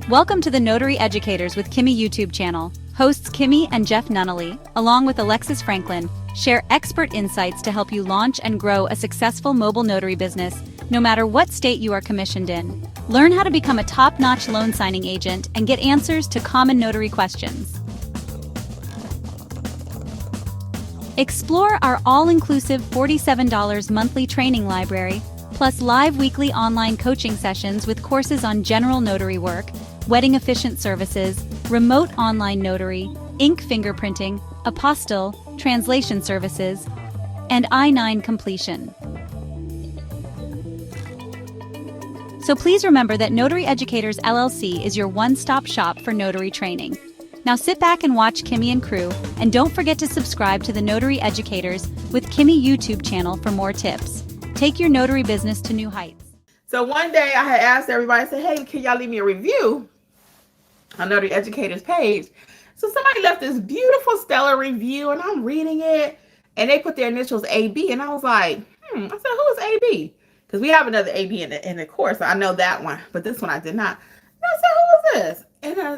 Welcome to the Notary Educators with Kimmi YouTube channel. Hosts Kimmi and Jeff Nunnally, along with Alexis Franklin, share expert insights to help you launch and grow a successful mobile notary business, no matter what state you are commissioned in. Learn how to become a top-notch loan signing agent and get answers to common notary questions. Explore our all-inclusive $47 monthly training library, plus live weekly online coaching sessions with courses on general notary work, wedding efficient services, remote online notary, ink fingerprinting, apostille, translation services, and I-9 completion. So please remember that Notary Educators LLC is your one-stop shop for notary training. Now sit back and watch Kimmi and crew, and don't forget to subscribe to the Notary Educators with Kimmi YouTube channel for more tips. Take your notary business to new heights. So one day I had asked everybody, I said, hey, can y'all leave me a review on Notary Educators page? So somebody left this beautiful stellar review, and I'm reading it, and they put their initials AB, and I was like, I said, who is AB? Because we have another AB in the course. I know that one, but this one I did not. And I said, who is this?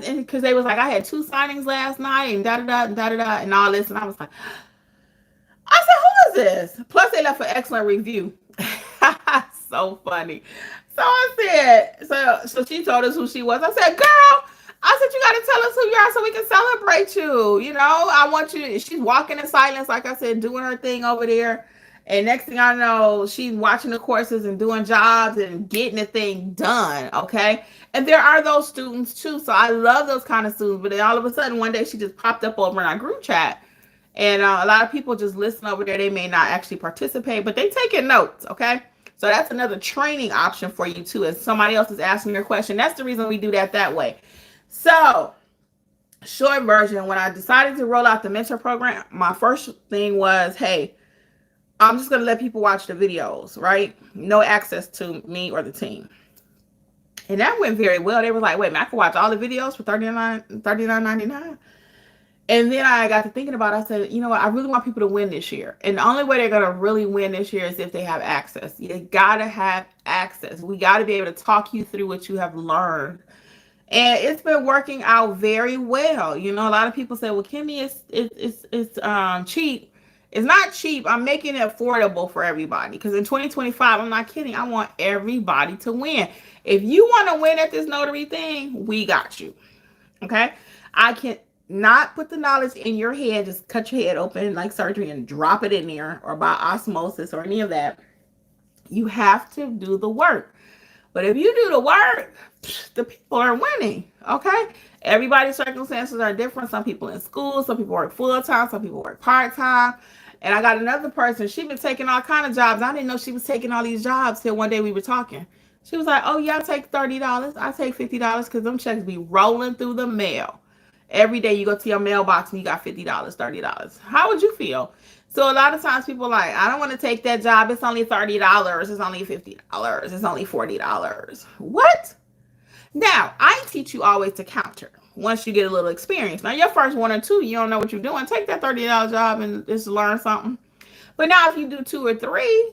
And because they was like, I had 2 signings last night and da-da-da and all this. And I was like, I said, who is this? Plus they left an excellent review. So funny. So I said, so she told us who she was. I said, girl, I said, you got to tell us who you are so we can celebrate you. You know, I want you. She's walking in silence, like I said, doing her thing over there. And next thing I know, she's watching the courses and doing jobs and getting the thing done, okay? And there are those students too, so I love those kind of students. But then all of a sudden, one day she just popped up over in our group chat. And a lot of people just listen over there. They may not actually participate, but they taking notes, okay? So that's another training option for you too. If somebody else is asking your question, that's the reason we do that way. So, short version, when I decided to roll out the mentor program, my first thing was, hey, I'm just going to let people watch the videos, right? No access to me or the team. And that went very well. They were like, wait, man, I can watch all the videos for $39.99. And then I got to thinking about it. I said, you know what? I really want people to win this year. And the only way they're going to really win this year is if they have access. You got to have access. We got to be able to talk you through what you have learned. And it's been working out very well. You know, a lot of people say, well, Kimmi, it's cheap. It's not cheap. I'm making it affordable for everybody. Because in 2025, I'm not kidding. I want everybody to win. If you want to win at this notary thing, we got you. Okay? I can not put the knowledge in your head, just cut your head open like surgery and drop it in there, or by osmosis or any of that. You have to do the work. But if you do the work, the people are winning. Okay? Everybody's circumstances are different. Some people in school, some people work full-time, some people work part-time. And I got another person, she been taking all kind of jobs. I didn't know she was taking all these jobs till one day we were talking. She was like, oh yeah, I take $30. I take $50 because them checks be rolling through the mail. Every day you go to your mailbox and you got $50, $30. How would you feel? So a lot of times people are like, I don't want to take that job. It's only $30. It's only $50. It's only $40. What? Now, I teach you always to counter once you get a little experience. Now, your first 1 or 2, you don't know what you're doing. Take that $30 job and just learn something. But now if you do 2 or 3,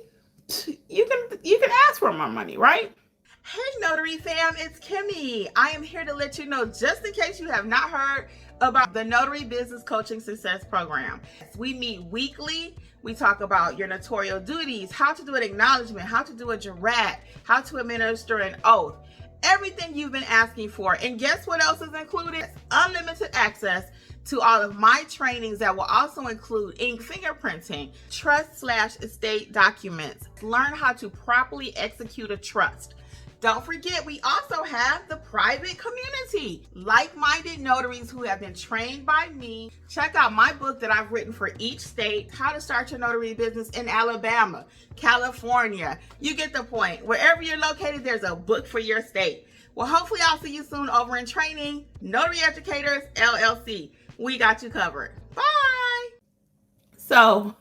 you can ask for more money, right? Hey, Notary fam, it's Kimmi. I am here to let you know, just in case you have not heard about the Notary Business Coaching Success Program. We meet weekly. We talk about your notarial duties, how to do an acknowledgement, how to do a jurat, how to administer an oath. Everything you've been asking for. And guess what else is included? Unlimited access to all of my trainings that will also include ink fingerprinting, trust/estate documents. Learn how to properly execute a trust. Don't forget, we also have the private community, like-minded notaries who have been trained by me. Check out my book that I've written for each state, How to Start Your Notary Business in Alabama, California. You get the point. Wherever you're located, there's a book for your state. Well, hopefully I'll see you soon over in training. Notary Educators, LLC. We got you covered. Bye. So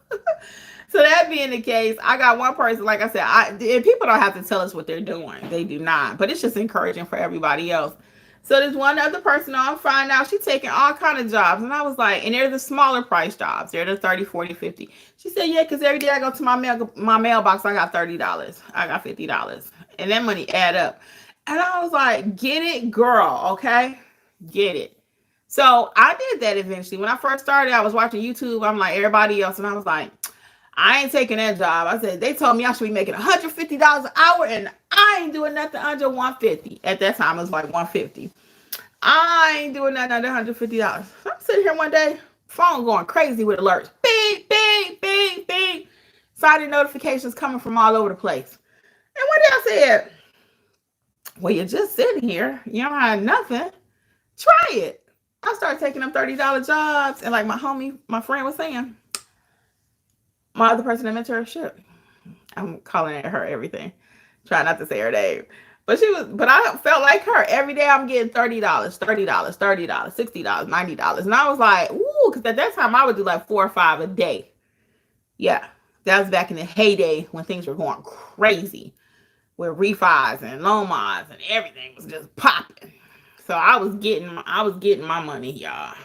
that being the case, I got one person, like I said, and people don't have to tell us what they're doing. They do not. But it's just encouraging for everybody else. So there's one other person on Fine now. She's taking all kind of jobs. And I was like, and they're the smaller price jobs. They're the 30, 40, 50. She said, yeah, because every day I go to my mailbox, I got $30. I got $50. And that money add up. And I was like, get it, girl, okay? Get it. So I did that eventually. When I first started, I was watching YouTube. I'm like everybody else, and I was like, I ain't taking that job. I said, they told me I should be making $150 an hour, and I ain't doing nothing under 150. At that time, it was like 150. I ain't doing nothing under $150. So I'm sitting here one day, phone going crazy with alerts. Beep, beep, beep, beep. Signing notifications coming from all over the place. And one day I said, well, you're just sitting here. You don't have nothing. Try it. I started taking them $30 jobs. And like my friend was saying, my other person in mentorship, I'm calling her everything. Try not to say her name. But I felt like her. Every day I'm getting $30, $30, $30, $60, $90. And I was like, ooh, because at that time I would do like 4 or 5 a day. Yeah. That was back in the heyday when things were going crazy with refis and loan mods and everything was just popping. So I was getting my money, y'all.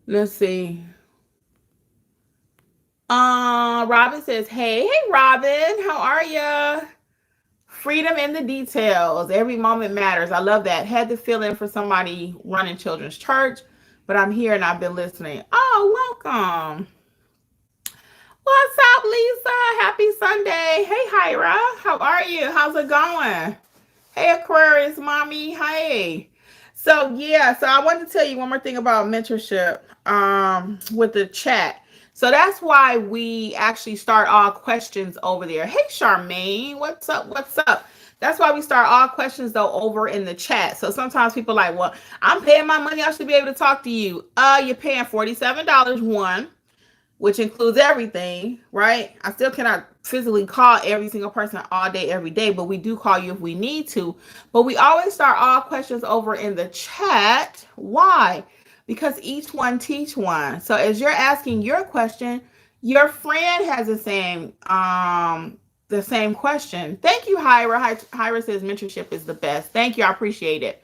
Let's see. Robin says, hey Robin, how are ya? Freedom in the details. Every moment matters. I love that. Had to fill in for somebody running children's church, but I'm here and I've been listening. Oh, welcome. What's up, Lisa? Happy Sunday. Hey, Hyra. How are you? How's it going? Hey, Aquarius mommy. Hey. So I wanted to tell you one more thing about mentorship with the chat. So that's why we actually start all questions over there. Hey, Charmaine, what's up? What's up? That's why we start all questions though over in the chat. So sometimes people are like, well, I'm paying my money. I should be able to talk to you. You're paying $47 one, which includes everything, right? I still cannot physically call every single person all day, every day, but we do call you if we need to. But we always start all questions over in the chat. Why? Because each one teach one. So as you're asking your question, your friend has the same question. Thank you, Hyra. Hyra says mentorship is the best. Thank you. I appreciate it.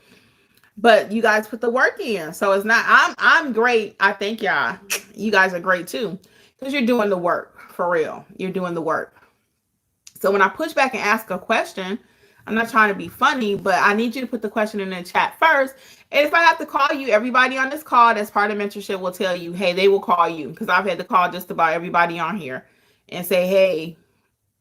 But you guys put the work in. So it's not, I'm great. I think y'all, you guys are great too. Because you're doing the work, for real. You're doing the work. So when I push back and ask a question, I'm not trying to be funny, but I need you to put the question in the chat first. And if I have to call you, everybody on this call that's part of mentorship will tell you, hey, they will call you. Because I've had to call just about everybody on here and say, hey,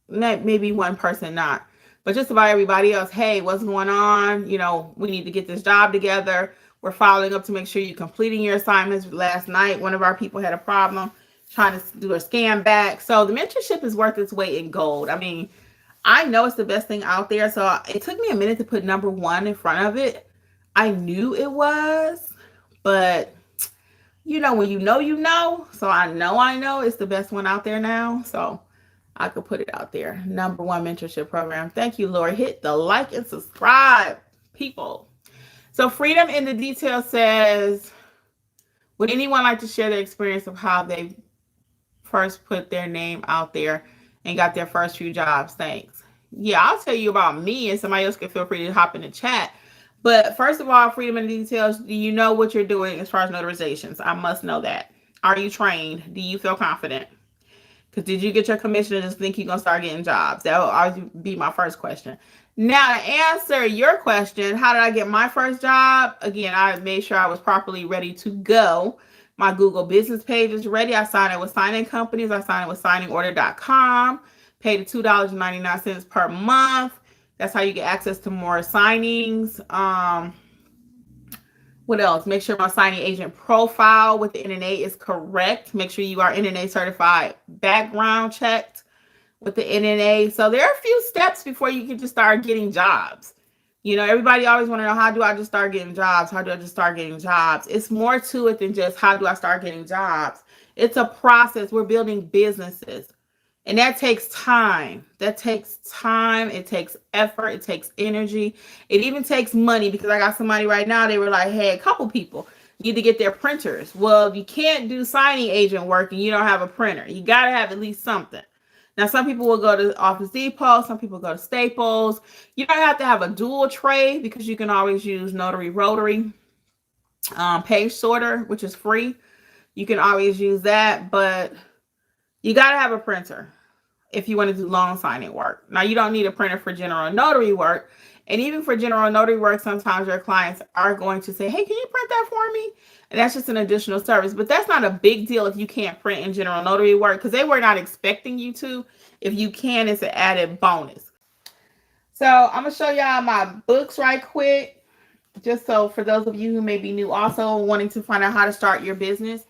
maybe one person not. But just about everybody else, hey, what's going on? You know, we need to get this job together. We're following up to make sure you're completing your assignments. Last night, one of our people had a problem trying to do a scan back. So the mentorship is worth its weight in gold. I mean, I know it's the best thing out there. So it took me a minute to put number one in front of it. I knew it was, but you know, when you know. So I know it's the best one out there now. So I could put it out there. Number one mentorship program. Thank you, Lord. Hit the like and subscribe, people. So Freedom in the Detail says, would anyone like to share their experience of how they first put their name out there and got their first few jobs? Thanks. Yeah, I'll tell you about me, and somebody else can feel free to hop in the chat. But first of all, Freedom in the Details, do you know what you're doing as far as notarizations? I must know that. Are you trained? Do you feel confident? Because did you get your commission and just think you're going to start getting jobs? That will always be my first question. Now, to answer your question, how did I get my first job? Again, I made sure I was properly ready to go. My Google business page is ready. I signed it with signing companies. I signed it with signingorder.com. Paid $2.99 per month. That's how you get access to more signings. What else? Make sure my signing agent profile with the NNA is correct. Make sure you are NNA certified, background checked with the NNA. So there are a few steps before you can just start getting jobs. You know, everybody always want to know, how do I just start getting jobs? How do I just start getting jobs? It's more to it than just how do I start getting jobs? It's a process. We're building businesses. And that takes time. That takes time. It takes effort. It takes energy. It even takes money, because I got somebody right now, they were like, hey, a couple people need to get their printers. Well, you can't do signing agent work and you don't have a printer. You got to have at least something. Now, some people will go to Office Depot. Some people go to Staples. You don't have to have a dual trade, because you can always use Notary Rotary page sorter, which is free. You can always use that, but you got to have a printer if you want to do loan signing work. Now, you don't need a printer for general notary work. And even for general notary work, sometimes your clients are going to say, hey, can you print that for me? And that's just an additional service. But that's not a big deal if you can't print in general notary work, because they were not expecting you to. If you can, it's an added bonus. So I'm going to show y'all my books right quick, just so for those of you who may be new also wanting to find out how to start your business.